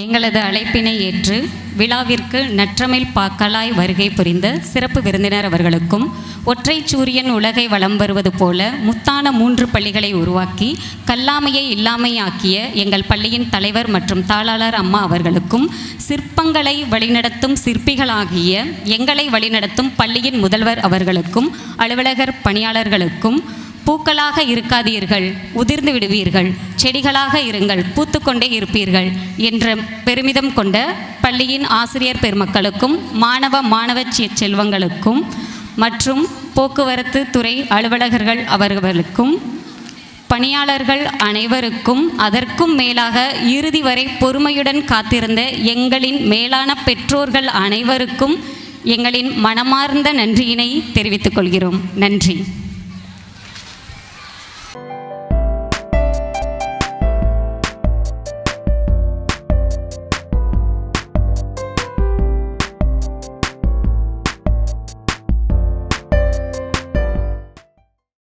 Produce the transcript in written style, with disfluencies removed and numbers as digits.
எங்களது அழைப்பினை ஏற்று விழாவிற்கு நற்றமிழ் பாக்களாய் வருகை புரிந்த சிறப்பு விருந்தினர் அவர்களுக்கும், ஒற்றை சூரியன் உலகை வலம் வருவது போல முத்தான 3 பள்ளிகளை உருவாக்கி கல்லாமையை இல்லாமையாக்கிய எங்கள் பள்ளியின் தலைவர் மற்றும் தாளாளர் அம்மா அவர்களுக்கும், சிற்பங்களை வழிநடத்தும் சிற்பிகளாகிய எங்களை வழிநடத்தும் பள்ளியின் முதல்வர் அவர்களுக்கும், அலுவலகர் பணியாளர்களுக்கும், பூக்களாக இருக்காதீர்கள், உதிர்ந்து விடுவீர்கள், செடிகளாக இருங்கள், பூத்துக்கொண்டே இருப்பீர்கள் என்ற பெருமிதம் கொண்ட பள்ளியின் ஆசிரியர் பெருமக்களுக்கும், மாணவ செல்வங்களுக்கும் மற்றும் போக்குவரத்து துறை அலுவலகர்கள் அவர்களுக்கும், பணியாளர்கள் அனைவருக்கும், அதற்கும் மேலாக இறுதி வரை பொறுமையுடன் காத்திருந்த எங்களின் மேலான பெற்றோர்கள் அனைவருக்கும் எங்களின் மனமார்ந்த நன்றியினை தெரிவித்துக் கொள்கிறோம். நன்றி.